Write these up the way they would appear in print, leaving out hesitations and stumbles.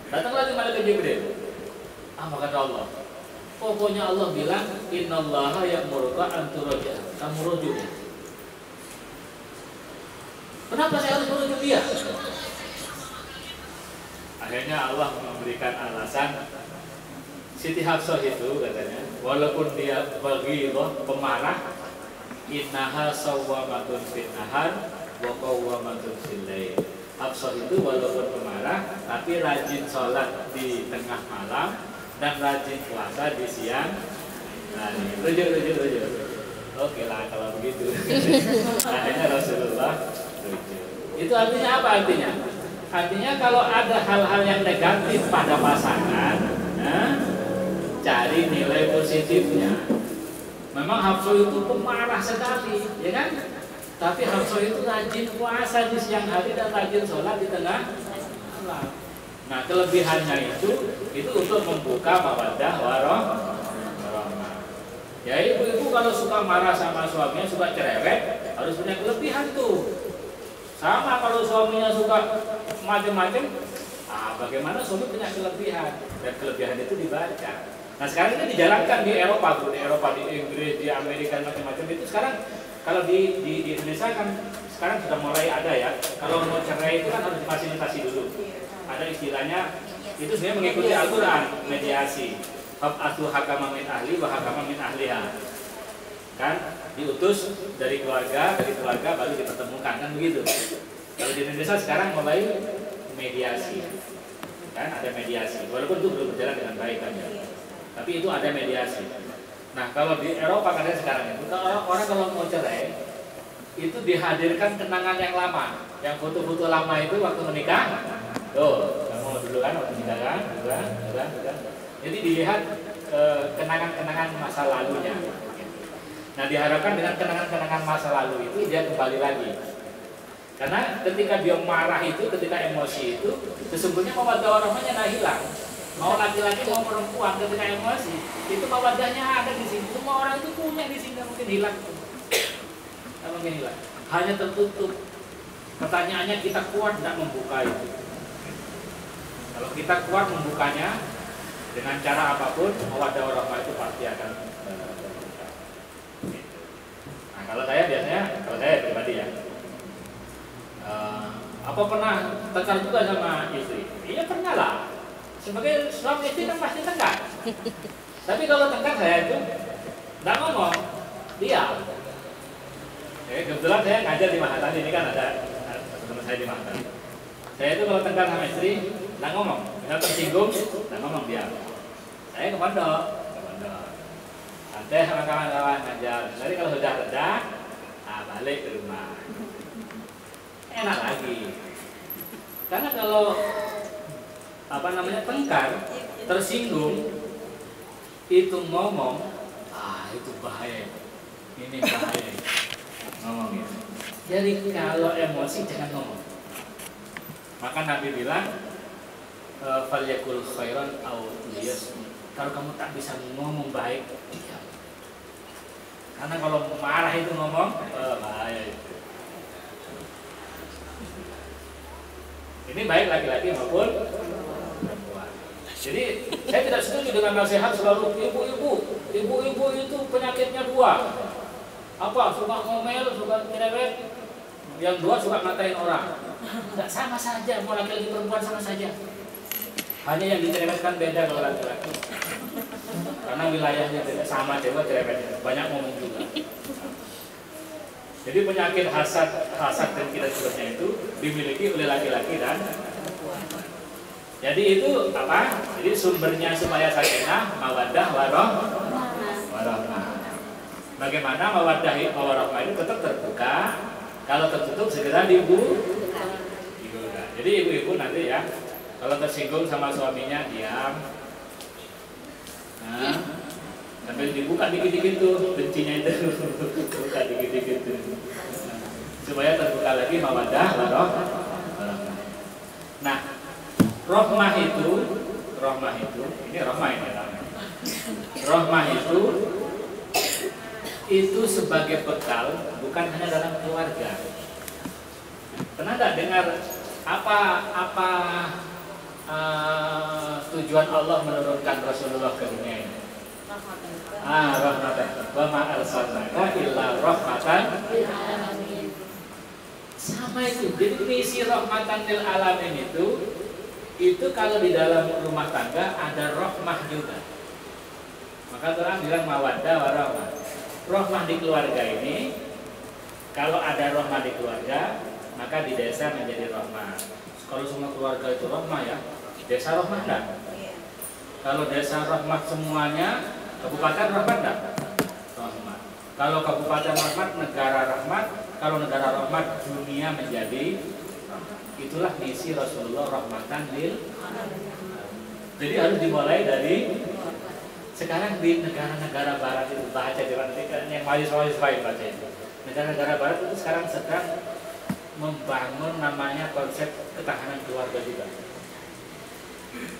Datang lagi malaikat Jibril. Apa kata Allah? Pokoknya Allah bilang, innallaha ya'muruka an turja. Kamu rujuk ya. Kenapa saya harus merujuk dia? Akhirnya Allah memberikan alasan. Siti Hafsah itu katanya, walaupun dia baghidhah, pemarah, innaha sawwamatun fin nahar wa qawwamatun fil lail. Hafsah itu walaupun pemarah tapi rajin sholat di tengah malam dan rajin puasa di siang hari. Rujuk. Oke lah kalau begitu. Akhirnya Rasulullah rujuk. Itu artinya apa artinya? Artinya kalau ada hal-hal yang negatif pada pasangan, cari nilai positifnya. Memang Hafsah itu pemarah sekali, ya kan? Tapi Hafsah itu rajin puasa di siang hari dan rajin sholat di tengah malam. Nah kelebihannya itu untuk membuka mawaddah warahmah. Ya ibu-ibu kalau suka marah sama suaminya, suka cerewet, harus punya kelebihan tuh. Sama kalau suaminya suka macam-macam, bagaimana suami punya kelebihan, dan kelebihan itu dibaca. Nah sekarang ini dijalankan di Eropa, di Inggris, di Amerika, macam-macam itu sekarang. Kalau di Indonesia kan sekarang sudah mulai ada ya. Kalau mau cerai itu kan harus difasilitasi dulu. Ada istilahnya itu sebenarnya mengikuti Al-Quran, mediasi. Hab'atu hakama min ahli wa hakama min ahliha. Kan diutus dari keluarga baru dipertemukan, kan begitu. Kalau di Indonesia sekarang mulai mediasi. Kan ada mediasi. Walaupun itu belum berjalan dengan baik kan ya. Tapi itu ada mediasi. Nah kalau di Eropa kadang sekarang itu orang kalau mau cerai itu dihadirkan kenangan yang lama, yang foto-foto lama itu waktu menikah. Tuh, kamu dulu kan waktu menikah kan, bukan. Jadi dilihat kenangan-kenangan masa lalunya. Nah diharapkan dengan kenangan-kenangan masa lalu itu dia kembali lagi. Karena ketika dia marah itu, ketika emosi itu, sesungguhnya mawaddah warahmahnya nggak hilang. Mau laki-laki mau perempuan ketika emosi itu mawaddahnya ada di sini. Semua orang itu punya di sini, nggak mungkin hilang. Nggak mungkin hilang. Hanya tertutup. Pertanyaannya kita kuat tidak membuka itu. Kalau kita kuat membukanya dengan cara apapun, mawaddah warahmah itu pasti akan terbuka. Nah kalau saya pribadi ya. Apa pernah tekan juga sama istri? Iya pernah lah. Sebagai suami istri kan pasti tengkar. Tapi kalau tengkar saya itu nggak ngomong, diam. Kebetulan saya ngajar di Mahatan, ini kan ada teman saya di Mahatan. Saya itu kalau tengkar sama istri nggak ngomong, nggak tersinggung, nggak ngomong, diam. Saya ke pondok, santai sama kawan-kawan ngajar. Nanti kalau sudah reda, balik ke rumah. Enak lagi. Karena kalau tengkar, tersinggung, itu ngomong, itu bahaya. Ini bahaya. Ngomongnya. Jadi kalau emosi jangan ngomong. Maka Nabi bilang, falyakul khairan aw liyasmut. Kalau kamu tak bisa ngomong baik, diam. Karena kalau marah itu ngomong, bahaya itu. Ini baik laki-laki maupun perempuan. Jadi saya tidak setuju dengan nasihat selalu ibu-ibu itu penyakitnya dua. Apa? Suka ngomel, suka cerewet. Yang dua suka ngatain orang. Enggak, sama saja, mau laki-laki perempuan sama saja. Hanya yang dicerewetkan beda kalau laki-laki. Karena wilayahnya tidak sama, cewek cerewet, banyak ngomong juga. Jadi penyakit hasad dan tidak seterusnya itu dimiliki oleh laki-laki dan perempuan. Jadi itu apa? Jadi sumbernya supaya sakinah, mawaddah warahmah. Bagaimana mawaddah warahmah itu tetap terbuka? Kalau tertutup segera dibuka. Jadi ibu-ibu nanti ya, kalau tersinggung sama suaminya diam. Nah, sambil dibuka dikit-dikit tuh bencinya itu, buka dikit-dikit tuh, supaya terbuka lagi mawaddah warahmah. Nah, rahmah itu ini rahmah ini namanya. Rahmah itu sebagai bekal, bukan hanya dalam keluarga. Pernah nggak dengar apa tujuan Allah menurunkan Rasulullah ke dunia ini? Rahmatan. Wa ma arsalnaka illa rahmatan. Sama itu. Jadi misi rahmatan lil alamin itu kalau di dalam rumah tangga ada rahmah juga. Maka Quran bilang mawaddah warahmah. Rahmah di keluarga ini, kalau ada rahmah di keluarga, maka di desa menjadi rahmah. Kalau semua keluarga itu rahmah ya, desa rahmah enggak? Kalau desa rahmah semuanya, kabupaten rahmat enggak? Rahmat. Kalau kabupaten rahmat, negara rahmat. Kalau negara rahmat, dunia menjadi rahmat. Itulah misi Rasulullah rahmatan lil. Jadi harus dimulai dari sekarang di negara-negara barat itu baca yang mahasiswa baca itu. Negara-negara barat itu sekarang sedang membangun namanya konsep ketahanan keluarga juga.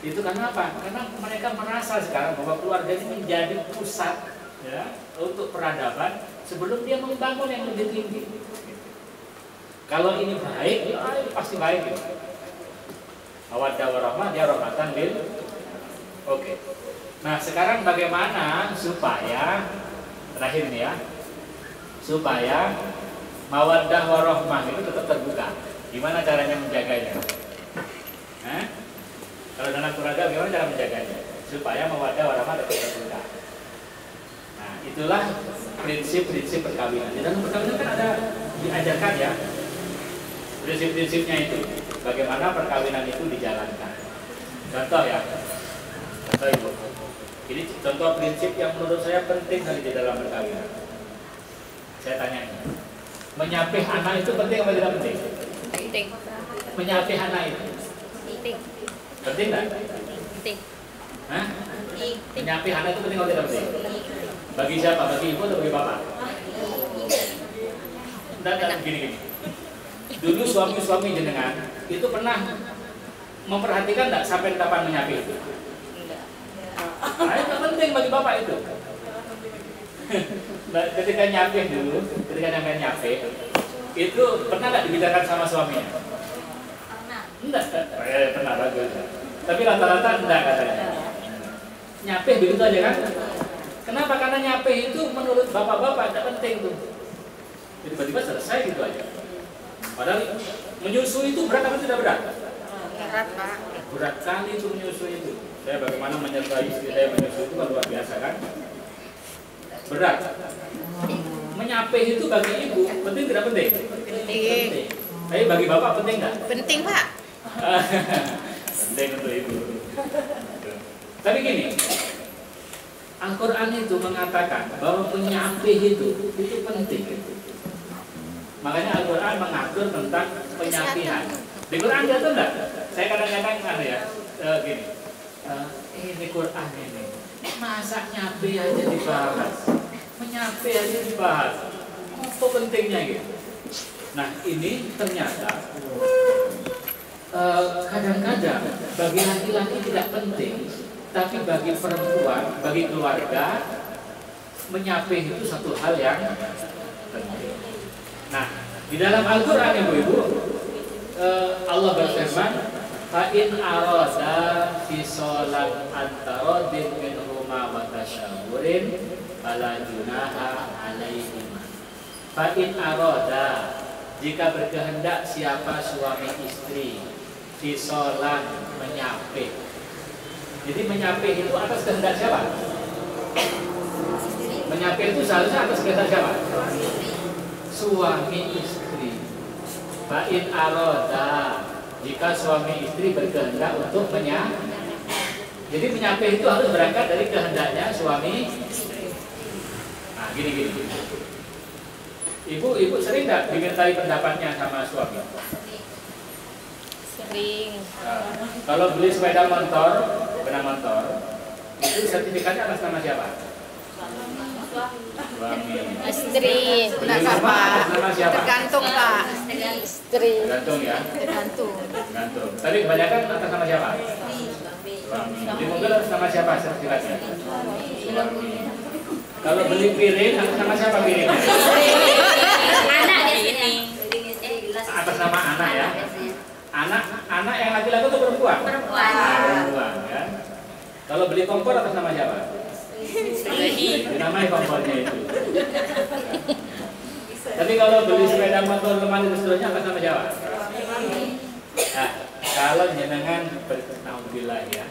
Itu karena apa? Karena mereka merasa sekarang bahwa keluarga ini menjadi pusat ya untuk peradaban sebelum dia membangun yang lebih tinggi. Kalau ini baik, ya pasti baik ya. Mawaddah warahmah, dia rahmatan lil. Oke. Nah, sekarang bagaimana supaya terakhir nih ya, supaya mawaddah warahmah itu tetap terbuka. Gimana caranya menjaganya? Kalau dalam keluarga gimana cara menjaganya? Supaya mawaddah warahmah tetap terbuka. Nah, itulah prinsip-prinsip perkawinan. Di dalam perkawinan kan ada diajarkan ya prinsip-prinsipnya itu. Bagaimana perkawinan itu dijalankan. Contoh ya. Contoh Ibu. Ini contoh prinsip yang menurut saya penting sekali di dalam perkawinan. Saya tanya ini. Menyapih anak itu penting atau tidak penting? Penting. Menyapih anak itu Penting. penting nggak? Penting. Hah? Penting. Menyapih anak itu penting atau tidak penting? Bagi siapa? Bagi ibu atau bagi bapak? Tidak, gini. Dulu suami-suami jenengan itu pernah memperhatikan nggak sampai kapan menyapih itu? Nah, itu penting bagi bapak itu. Nah, ketika nyapih dulu, ketika nyapih, itu pernah nggak dibicarakan sama suaminya? Enggak, pernah bagus. Tapi rata-rata enggak katanya. Nyapih begitu aja kan? Kenapa? Karena nyapih itu menurut bapak-bapak tidak penting tuh. Jadi tiba-tiba selesai gitu aja. Padahal menyusui itu berat apa tidak berat? Berat, Pak. Berat kali itu menyusui itu. Saya bagaimana menyertai istri saya menyusui itu kan luar biasa kan? Berat. Menyapih itu bagi ibu penting tidak penting? Penting. Tapi bagi bapak penting nggak? Penting, Pak. Penting untuk ibu. Tapi gini, Al-Quran itu mengatakan bahwa menyapih itu penting. Makanya Al-Quran mengatur tentang penyapihan. Di Quran diatur enggak? Saya kadang-kadang gini. Ini Quran ini. Masa nyapih aja dibahas? Menyapih aja dibahas. Apa pentingnya gitu? Nah, ini ternyata kadang-kadang bagi laki-laki tidak penting, tapi bagi perempuan, bagi keluarga, menyapih itu satu hal yang penting. Nah, di dalam Al-Quran ibu-ibu, Allah berfirman, "Fa'in arada fisolan antarodin minhuma wa tasyawurin fala junaha alaihima." Fa'in arada, jika berkehendak siapa suami istri fisolan menyapih. Jadi menyapih itu atas kehendak siapa? Menyapih itu seharusnya atas kehendak siapa? Suami istri. Fa'in aroda, jika suami istri berkehendak untuk menyapih. Jadi menyapih itu harus berangkat dari kehendaknya suami istri. Nah, gini. Ibu sering nggak dimintai pendapatnya sama suami? Sering. Nah, kalau beli sepeda motor, itu sertifikatnya atas nama siapa? Suami. Istri. Beli rumah atas nama siapa? Tergantung, Pak. Istri. Tergantung ya. Tergantung. Tapi kebanyakan atas nama siapa? Suami. Beli mobil atas nama siapa sertifikatnya? Suami. Kalau beli piring atas nama siapa piringnya? Anak ini. Atas nama anak ya. Anak yang laki-laki itu perempuan. Perempuan. Perempuan ya. Kalau beli kompor atas nama siapa? Dinamai kompornya itu. Tapi kalau beli sepeda motor lemari dan seterusnya atas nama siapa? Nah, kalau jenengan bernaudzubillah ya,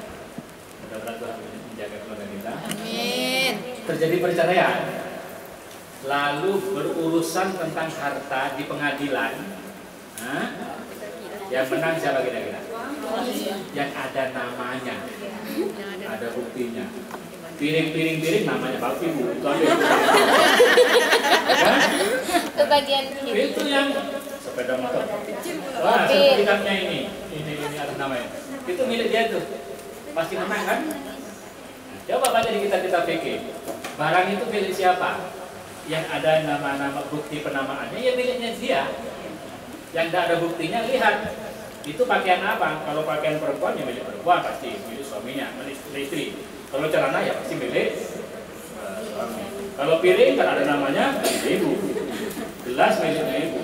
mudah-mudahan Tuhan menjaga keluarga kita. Amin. Terjadi perceraian, lalu berurusan tentang harta di pengadilan. Nah, yang menang siapa kira-kira? Yang ada namanya, ada buktinya. Piring namanya Pak Ibu. Itu aja. Itu bagian Itu yang sepeda motor. Wah, sertifikatnya ini ada namanya. Itu milik dia tuh. Pasti menang kan? Coba baca di kita pikir. Barang itu milik siapa? Yang ada nama-nama bukti penamaannya ya miliknya dia. Yang tidak ada buktinya lihat. Itu pakaian apa? Kalau pakaian perempuan ya milik perempuan pasti milik suaminya, milik istri. Kalau celana ya pasti milik suami. Kalau piring kan ada namanya ibu. Gelas miliknya ibu.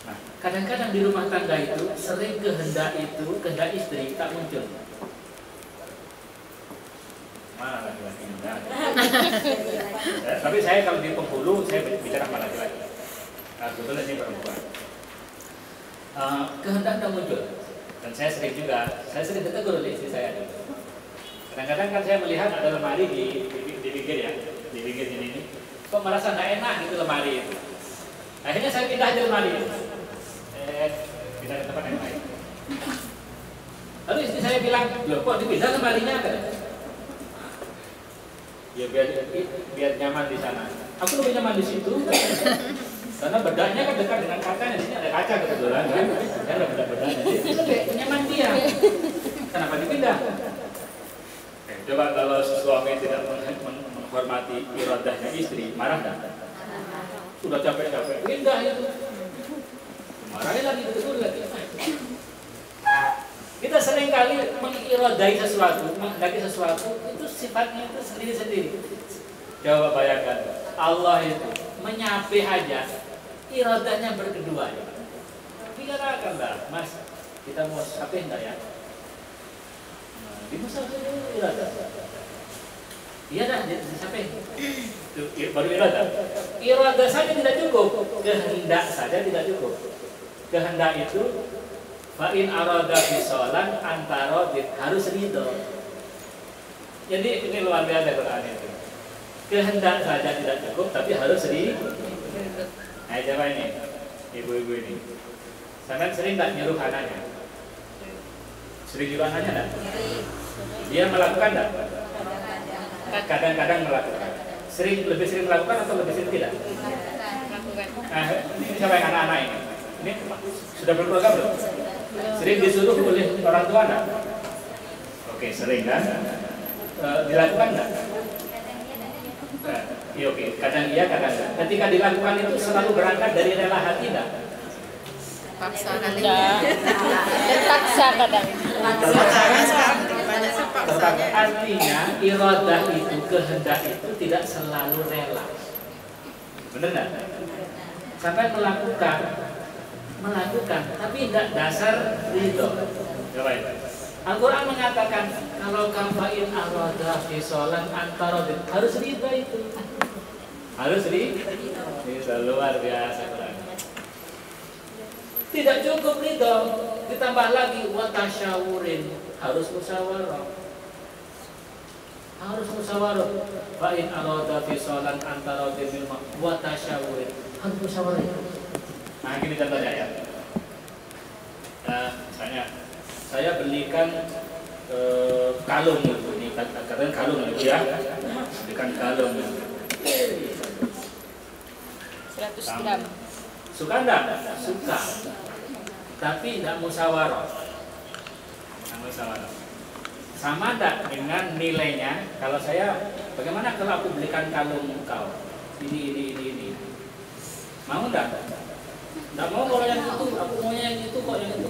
Nah, kadang-kadang di rumah tangga itu sering kehendak istri tak muncul. Mana laki-lakinya? Tapi saya kalau di penghulu saya bicara sama laki-laki. Nah, kebetulan ini perempuan. Kehendak tidak muncul. Dan saya sering ditegur oleh istri saya. Kadang-kadang kan saya melihat ada lemari di pinggir ya, di pinggir ini. Kok merasa nggak enak gitu lemari itu. Akhirnya saya pindah aja lemari. Pindah ke tempat yang lain. Lalu istri saya bilang, loh kok dipindah lemarinya kan? Ya biar nyaman di sana. Aku lebih nyaman di situ. Karena bedanya kan dekat dengan kacanya, di sini ada kaca kebetulan kan. Saya ada beda-bedanya. Jadi lebih nyaman dia. Kenapa dipindah? Coba kalau suami tidak menghormati iradahnya istri, marah enggak? Sudah capek-capek, pindah itu. Marahin lagi, betul lagi. Kita seringkali mengiradai sesuatu, menghendaki sesuatu, itu sifatnya itu sendiri-sendiri. Coba bayangkan, Allah itu menyapih aja, iradahnya berkedua. Pikirkanlah, Mas, kita mau sapih enggak ya? Dimasak dulu iradah. Iya dah, sampai baru iradah. Iradah saja tidak cukup, kehendak saja tidak cukup. Kehendak itu fa'in arada bisolan antara harus ridho. Jadi ini luar biasa Quran itu. Kehendak saja tidak cukup, tapi harus ridho. Nah, coba ini, ibu-ibu ini. Sampai sering tak nyuruh anaknya? Sering nyuruh anaknya tak? Dia melakukan enggak? Kadang-kadang melakukan. Lebih sering melakukan atau lebih sering tidak? Melakukan. Nah, ini siapa yang anak-anak ini? Ini sudah berkeluarga belum? Sering disuruh oleh orang tua enggak? Oke, sering kan? Dilakukan enggak? Iya, oke. Kadang iya, kadang enggak. Ketika dilakukan itu selalu berangkat dari rela hati enggak? Paksa kali. Terpaksa kadang. Terpaksa. Artinya iradah itu, kehendak itu tidak selalu rela. Benar nggak? Sampai melakukan, tapi tidak dasar ridho. Coba ya. Al-Quran mengatakan kalau kafain arada fisolan antara harus ridho itu. Harus ridho. Itu luar biasa Quran. Tidak cukup ridho, ditambah lagi watasyawurin, harus musyawarah. Harus musyawarah. Fa'in arada fisolan antara bil watasyawurin, harus musyawarah. Nah, gini contohnya ya. Misalnya saya belikan kalung ini, katakan kalung ya. Belikan kalung 100 gram. Suka enggak? Suka. Tapi enggak musyawarah. Sama enggak dengan nilainya? Kalau saya, bagaimana kalau aku belikan kalung kau? Ini. Mau enggak? Enggak mau kalau yang itu, aku maunya yang itu kok, yang itu.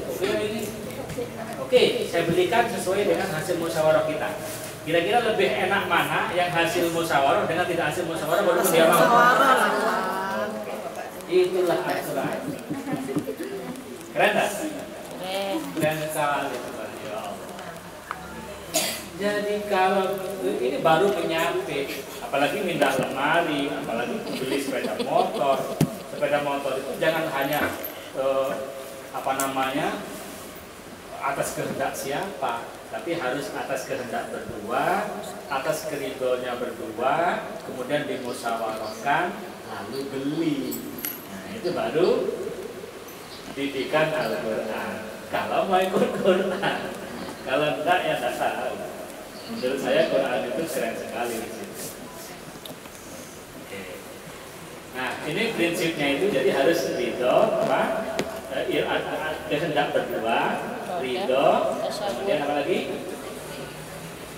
Oke, ini. Oke, saya belikan sesuai dengan hasil musyawarah kita. Kira-kira lebih enak mana yang hasil musyawarah dengan tidak hasil musyawarah baru dia mau? Itulah Al-Quran. Keren tak? Keren sekali. Ya Allah. Jadi kalau ini baru penyakit, apalagi pindah lemari, apalagi beli sepeda motor. Sepeda motor itu jangan hanya atas kehendak siapa, tapi harus atas kehendak berdua, atas keridhonya berdua, kemudian dimusyawarahkan, lalu beli. Nah itu baru didikan Al-Quran. Kalau mau ikut Quran, kalau enggak ya tidak tahu. Menurut saya Quran itu keren sekali di situ. Oke. Nah ini prinsipnya itu jadi harus ridho, kehendak berdua, ridho, kemudian apa lagi?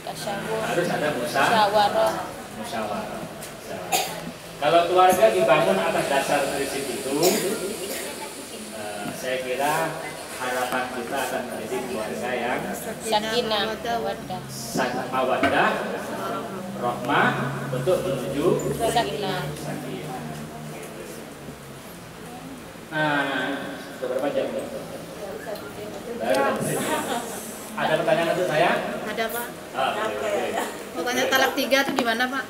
Harus ada musyawarah. Kalau keluarga dibangun atas dasar prinsip itu, saya kira harapan kita akan menjadi keluarga yang sakinah, mawaddah, rahmah untuk menuju sakinah. Nah, berapa jam? Ada pertanyaan untuk saya? Ada Pak. Boleh. Mau tanya talak 3 itu gimana Pak?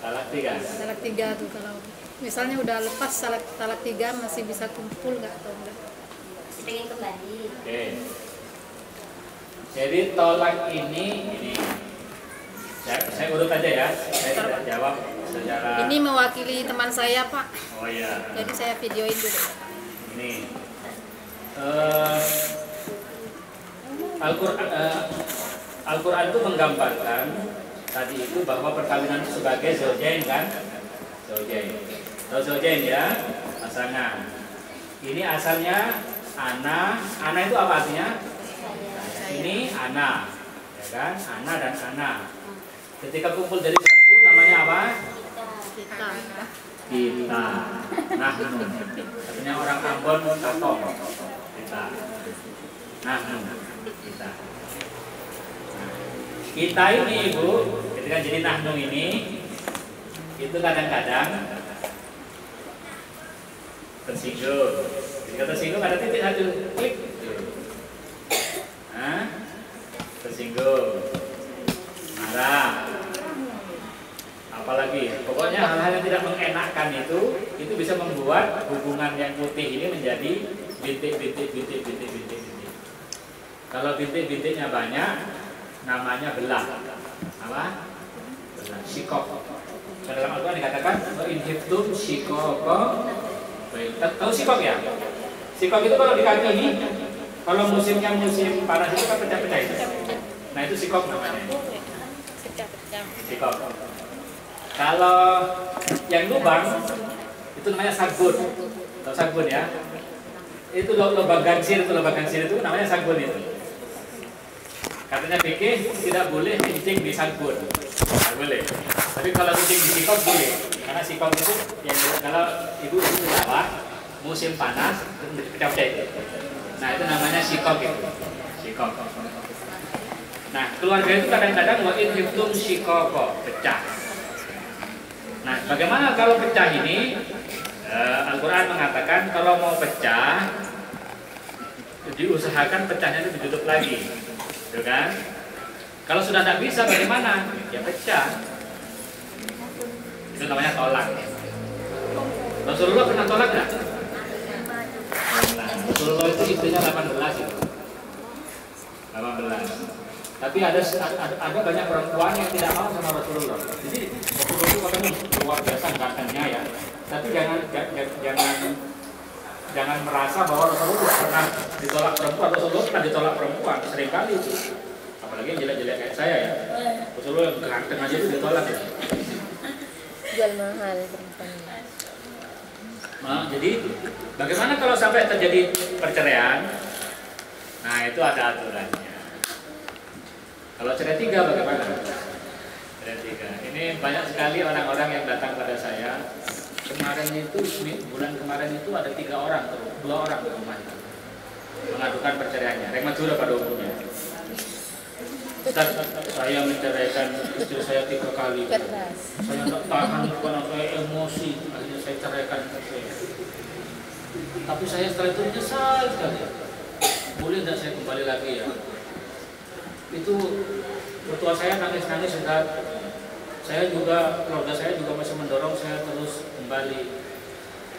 Talak 3. Talak 3 tuh kalau misalnya udah lepas talak 3 masih bisa kumpul nggak atau enggak? Pengen kembali. Oke. Jadi tolak ini saya urut aja ya. Saya tidak jawab secara. Ini mewakili teman saya Pak. Oh iya. Jadi saya videoin dulu. Ini Al-Quran itu menggambarkan tadi itu bahwa perkawinan itu sebagai zaujain kan? Zaujain ya, pasangan. Ini asalnya ana itu apa artinya? Ini ana, ya kan? Ana dan ana. Ketika kumpul jadi satu namanya apa? Kita. Nahnu. Artinya orang Ambon katong. Kita. Nahnu. Kita ini Ibu, ketika jadi nahnu ini itu kadang-kadang tersinggung. Ketika tersinggung ada titik satu klik. Tersinggung, marah, apalagi pokoknya hal-hal yang tidak mengenakan itu bisa membuat hubungan yang putih ini menjadi bintik. Kalau bintik-bintiknya banyak namanya belah. Apa? Belah, shikok. Dalam Al-Quran dikatakan in hiftum shikoko. Tahu shikok ya? Shikok itu kalau di kaki ini, kalau musimnya musim panas itu kan pecah-pecah itu. Nah itu shikok namanya. Shikok. Kalau yang lubang itu namanya sagbun. Tahu sagbun ya? Itu lubang gansir itu namanya sagbun itu. Katanya fikih tidak boleh kencing di sagbun. Tidak boleh. Tapi kalau kencing di sikok boleh. Karena sikok itu yang kalau ibu itu apa? Musim panas pecah-pecah itu. Nah itu namanya sikok itu. Sikok. Nah keluarga itu kadang-kadang wa in hiftum sikoko, pecah. Nah bagaimana kalau pecah ini? Al-Quran mengatakan kalau mau pecah diusahakan pecahnya itu ditutup lagi, gitu kan? Kalau sudah tidak bisa bagaimana? Ya pecah. Itu namanya tolak. Rasulullah pernah tolak nggak? Nah, Rasulullah itu istrinya 18 itu. 18. Tapi ada banyak perempuan yang tidak mau sama Rasulullah. Jadi Rasulullah itu katanya luar biasa gantengnya ya. Tapi jangan merasa bahwa Rasulullah pernah ditolak perempuan. Rasulullah pernah ditolak perempuan seringkali itu. Apalagi yang jelek-jelek kayak saya ya. Rasulullah yang ganteng aja itu ditolak ya. Jual mahal perempuan. Nah, jadi bagaimana kalau sampai terjadi perceraian? Nah itu ada aturannya. Kalau cerai 3 bagaimana? Cerai 3. Ini banyak sekali orang-orang yang datang pada saya. Kemarin itu, bulan kemarin itu ada 3 orang, 2 orang di rumah itu mengadukan perceraiannya. Remaja pada umumnya. Saya menceraikan istri saya 3 kali. Saya tidak tahan karena saya emosi, akhirnya saya ceraikan istri saya. Tapi saya setelah itu menyesal sekali. Boleh tidak saya kembali lagi ya? Itu mertua saya nangis-nangis sudah. Saya juga, keluarga saya juga masih mendorong saya terus kembali.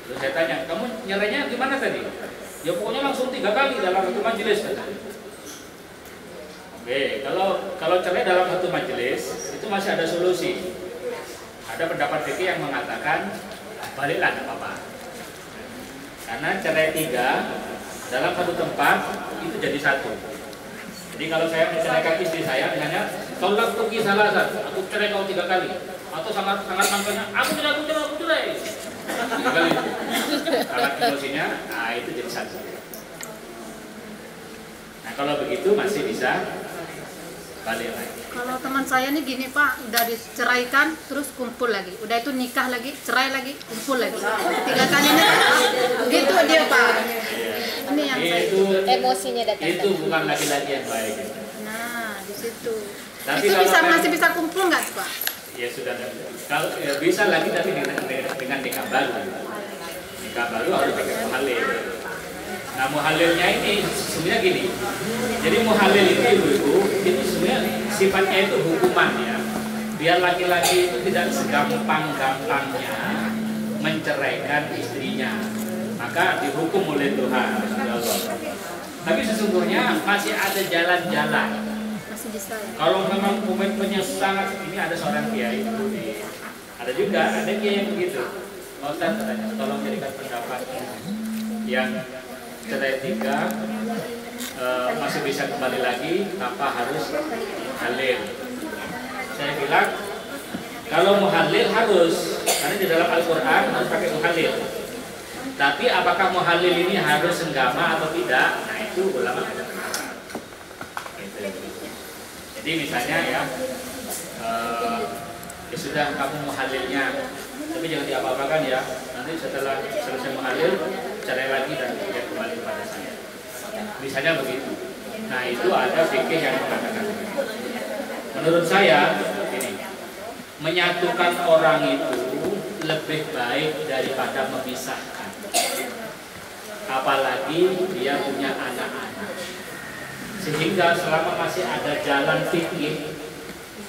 Terus saya tanya, kamu nyerainya gimana tadi? Ya pokoknya langsung 3 kali dalam satu majelis katanya. Oke, kalau cerai dalam satu majelis itu masih ada solusi. Ada pendapat fikih yang mengatakan baliklah tidak apa-apa. Karena cerai 3 dalam satu tempat itu jadi satu. Jadi kalau saya menceraikan istri saya, misalnya tolak pergi salah satu, aku cerai kau 3 kali, atau sangat mangkanya, aku cerai. 3 kali. Sangat emosinya, nah itu jadi satu. Nah kalau begitu masih bisa balik lagi. Kalau teman saya nih gini Pak, udah diceraikan terus kumpul lagi, udah itu nikah lagi, cerai lagi, kumpul lagi, 3 kali nikah, gitu dia Pak. Ini yang Itu Emosinya datang. itu bukan laki-laki yang baik. nah di situ. Tapi Itu kalau masih bisa kumpul nggak Pak? Ya sudah, kalau ya bisa lagi tapi dengan nikah baru. Nikah baru harus pakai muhalil. Nah muhalilnya ini sebenarnya gini. Jadi muhalil itu ibu-ibu itu sebenarnya sifatnya itu hukuman ya. Biar laki-laki itu tidak segampang-gampangnya menceraikan istrinya. Maka dihukum oleh Tuhan. Tapi sesungguhnya masih ada jalan-jalan. Masih bisa ya? Kalau memang komitmennya sangat, ini ada seorang kiai itu ada juga ada kiai yang begitu. Mau katanya, tolong jadikan pendapat yang cerai 3 masih bisa kembali lagi tanpa harus halil. Saya bilang kalau muhalil harus, karena di dalam Al-Quran harus pakai muhalil. Tapi apakah muhalil ini harus senggama atau tidak? Nah itu ulama ada pendapat. Jadi misalnya ya sudah kamu muhalilnya, tapi jangan diapa-apakan ya. Nanti setelah selesai muhalil, cerai lagi dan dia kembali kepada saya. Misalnya begitu. Nah itu ada fikih yang mengatakan. Menurut saya, ini menyatukan orang itu lebih baik daripada memisahkan. Apalagi dia punya anak-anak. Sehingga selama masih ada jalan fikih,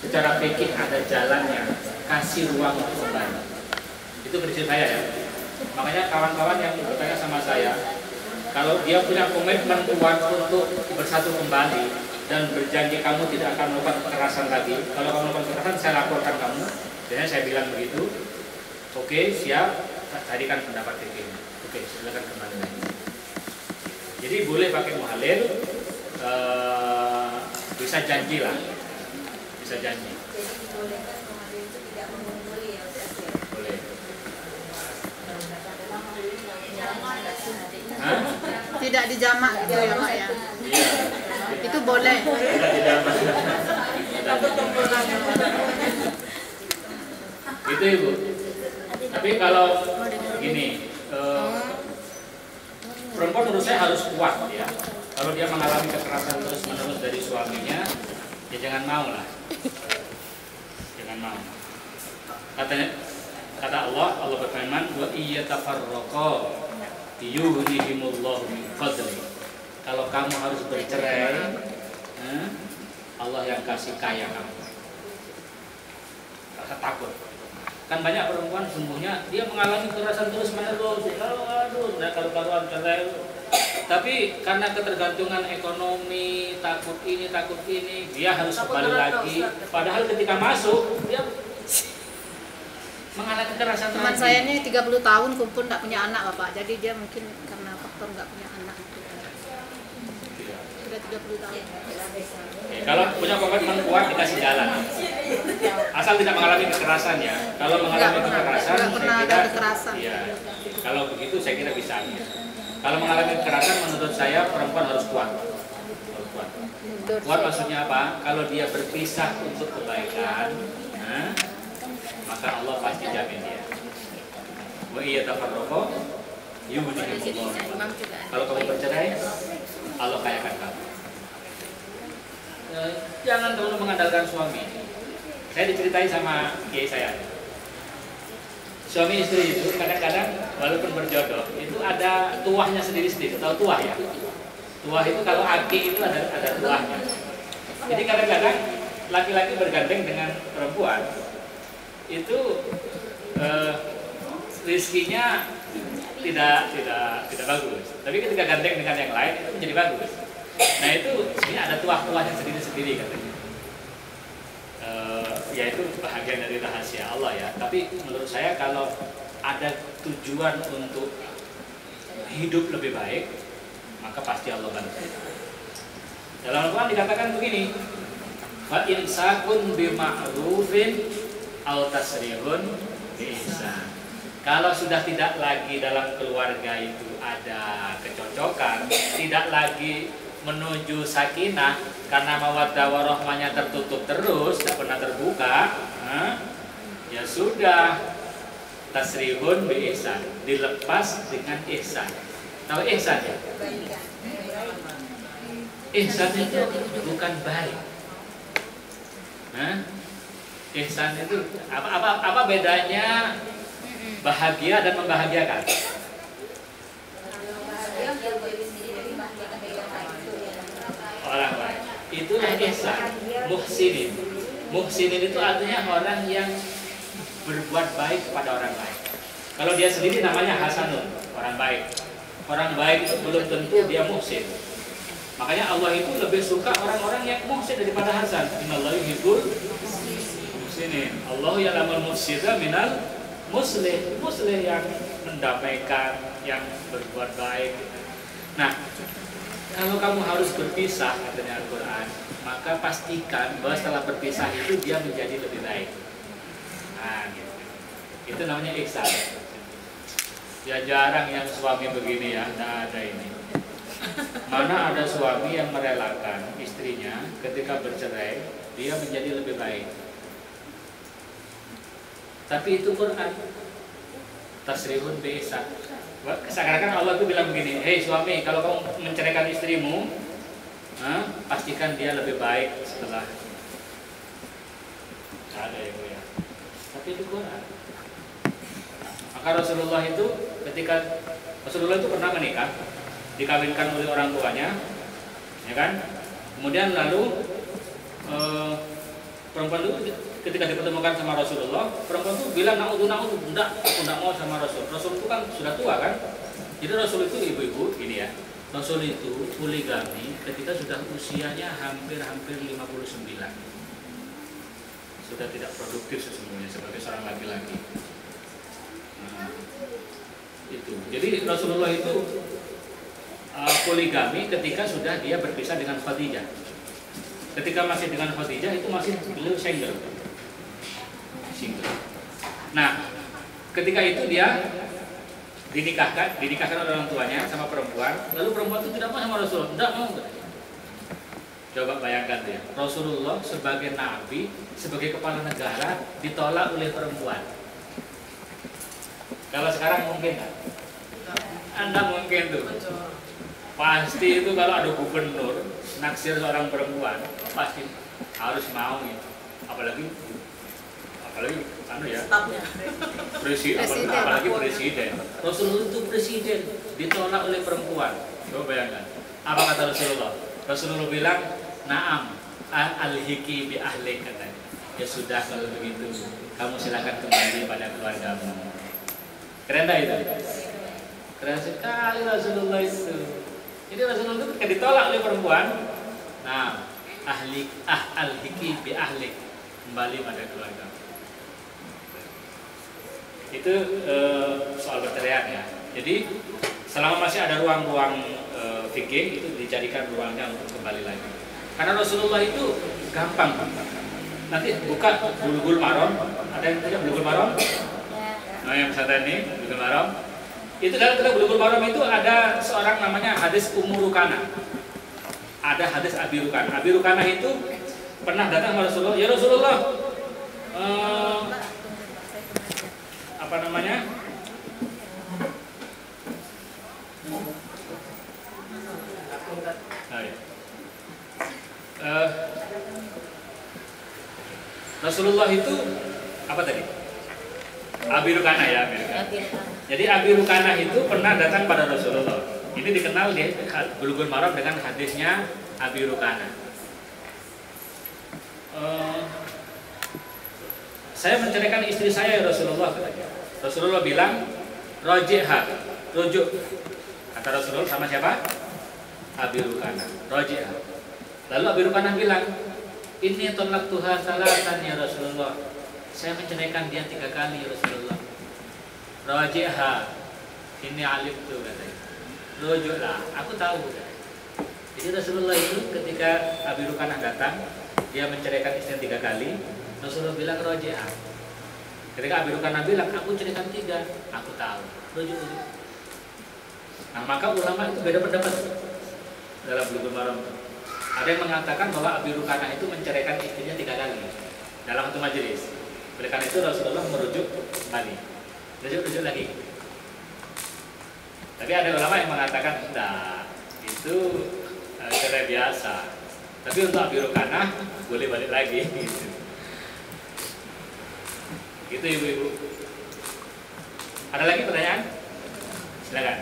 secara fikih ada jalannya, kasih ruang untuk kembali. Itu prinsip saya ya. Makanya kawan-kawan yang bertanya sama saya, kalau dia punya komitmen kuat untuk bersatu kembali dan berjanji kamu tidak akan melakukan kekerasan lagi, kalau kamu melakukan kekerasan saya laporkan kamu. Biasanya saya bilang begitu. Oke, siap. Tadikan pendapat fikih. Oke, silakan kembali lagi. Jadi boleh pakai muhalil, bisa janji lah, bisa janji. Boleh. Hah? Tidak dijamak gitu ya Pak ya? Iya. Itu boleh. Tidak dijamak. Gitu Ibu. Tapi kalau gini, perempuan menurut saya harus kuat ya. Kalau dia mengalami kekerasan terus-menerus dari suaminya, ya jangan mau lah. Jangan mau. Kata Allah berfirman, wa iyatafarraqa yughnihimullahu min fadli. Kalau kamu harus bercerai, Allah yang kasih kaya kamu. Rasa takut. Kan banyak perempuan sesungguhnya dia mengalami kekerasan terus-menerus. Aduh, udah karu-karuan cerai. Tapi karena ketergantungan ekonomi, takut ini, dia harus kembali lagi. Padahal ketika masuk, dia mengalami kekerasan. Teman saya ini 30 tahun kumpul nggak punya anak Bapak, jadi dia mungkin karena faktor nggak punya anak. Sudah 30 tahun. Kalau punya komitmen kuat dikasih jalan. Asal tidak mengalami kekerasan ya. Kalau mengalami kekerasan, nggak pernah ada kekerasan. Iya. Kalau begitu saya kira bisa. Kalau mengalami kekerasan menurut saya perempuan harus kuat. Harus kuat. Kuat maksudnya apa? Kalau dia berpisah untuk kebaikan, maka Allah pasti jamin dia. Wa iyatafarraqa yughnihimullah. Kalau kamu bercerai, Allah kayakan kamu. Jangan terlalu mengandalkan suami. Saya diceritain sama kiai saya. Suami istri itu kadang-kadang walaupun berjodoh itu ada tuahnya sendiri-sendiri. Tahu tuah ya? Tuah itu kalau aki itu ada tuahnya. Jadi kadang-kadang laki-laki bergandeng dengan perempuan itu rizkinya tidak bagus. Tapi ketika gandeng dengan yang lain itu menjadi bagus. Nah itu sebenarnya ada tuah-tuahnya sendiri-sendiri katanya. Yaitu bahagian dari rahasia Allah ya. Tapi menurut saya kalau ada tujuan untuk hidup lebih baik, maka pasti Allah bantu. Dalam Al-Quran dikatakan begini, fa imsakun bima'rufin aw tasrihun biihsan. Kalau sudah tidak lagi dalam keluarga itu ada kecocokan, tidak lagi menuju sakinah karena mawaddah warahmahnya tertutup terus, tidak pernah terbuka, ya sudah, tasrihun bi ihsan, dilepas dengan ihsan. Tahu ihsan ya? Ihsan itu bukan baik. Ihsan itu apa bedanya bahagia dan membahagiakan? Orang lain. Itulah ihsan. Muhsinin. Muhsinin itu artinya orang yang berbuat baik kepada orang lain. Kalau dia sendiri namanya hasanun, orang baik. Orang baik itu belum tentu dia muhsin. Makanya Allah itu lebih suka orang-orang yang muhsin daripada hasan. Innallaha yuhibbul muhsinin. Allah ya'lamul mufsida minal muslih. Muslih yang mendamaikan, yang berbuat baik. Nah, kalau kamu harus berpisah katanya Al-Quran, maka pastikan bahwa setelah berpisah itu dia menjadi lebih baik. Nah, gitu. Itu namanya ihsan. Ya jarang yang suami begini ya, tidak ada ini. Mana ada suami yang merelakan istrinya ketika bercerai dia menjadi lebih baik. Tapi itu Quran. Tasrihun bi ihsan. Seakan-akan Allah itu bilang begini, hei suami, kalau kamu menceraikan istrimu, pastikan dia lebih baik setelah. Ada ya. Tapi itu Quran. Maka Rasulullah itu ketika Rasulullah itu pernah menikah, dikawinkan oleh orang tuanya, ya kan? Kemudian lalu perempuan itu ketika dipertemukan sama Rasulullah, perempuan itu bilang enggak, aku enggak mau sama Rasul. Rasul itu kan sudah tua kan? Jadi Rasul itu ibu-ibu gini ya. Rasul itu poligami ketika sudah usianya hampir 59. Sudah tidak produktif sesungguhnya sebagai seorang laki-laki. Itu. Jadi Rasulullah itu poligami ketika sudah dia berpisah dengan Khadijah. Ketika masih dengan Khadijah itu masih beliau single. Nah, ketika itu dia dinikahkan oleh orang tuanya sama perempuan, lalu perempuan itu tidak mau sama Rasulullah, tidak mau. Coba bayangkan ya, Rasulullah sebagai nabi, sebagai kepala negara ditolak oleh perempuan. Kalau sekarang mungkin nggak? Anda mungkin tuh. Pasti itu kalau ada gubernur naksir seorang perempuan, pasti harus mau ya. Apalagi ya, apalagi presiden. Rasulullah itu presiden ditolak oleh perempuan. Coba bayangkan. Apa kata Rasulullah? Rasulullah bilang, "Na'am, al-hiki bi ahlik," katanya. Ya sudah kalau begitu, kamu silakan kembali pada keluargamu. Keren tak itu? Keren sekali Rasulullah itu. Jadi Rasulullah itu ketika ditolak oleh perempuan, nah, al-hiki bi ahlik, kembali pada keluarga. Itu soal perceraian ya. Jadi selama masih ada ruang-ruang fikih itu dijadikan ruangnya untuk kembali lagi. Karena Rasulullah itu gampang. Nanti buka Bulughul Maram, ada yang punya Bulughul Maram? Nah, yang pesantren ini Bulughul Maram. Itu dalam kitab Bulughul Maram itu ada seorang namanya hadis Ummu Rukanah. Ada hadis Abi Rukanah. Abi Rukanah itu pernah datang ke Rasulullah, ya Rasulullah, apa namanya? Rasulullah itu apa tadi? Abi Rukanah ya, Abi Rukanah. Jadi Abi Rukanah itu pernah datang pada Rasulullah. Ini dikenal di Bulughul Maram dengan hadisnya Abi Rukanah. Saya menceraikan istri saya ya Rasulullah, katanya. Rasulullah bilang, roji'ha, rujuk. Kata Rasulullah sama siapa? Abi Rukana, roji'ha. Lalu Abi Rukana bilang, ini tolak Tuhan salatan ya Rasulullah. Saya menceraikan dia 3 kali ya Rasulullah. Roji'ha, ini alim tuh katanya. Rujuklah, aku tahu. Katanya. Jadi Rasulullah itu ketika Abi Rukana datang, dia menceraikan istrinya 3 kali. Rasulullah bilang roji'ah. Ketika Abi Rukana bilang, aku ceraikan 3, aku tahu. Rujuk. Nah maka ulama itu beda pendapat dalam Bulughul Maram. Ada yang mengatakan bahwa Abi Rukana itu menceraikan istrinya 3 kali dalam satu majelis. Oleh karena itu Rasulullah merujuk kembali. Rujuk lagi. Tapi ada ulama yang mengatakan enggak, itu cerai biasa. Tapi untuk Abi Rukana boleh balik lagi. Gitu ibu-ibu. Ada lagi pertanyaan? Silakan.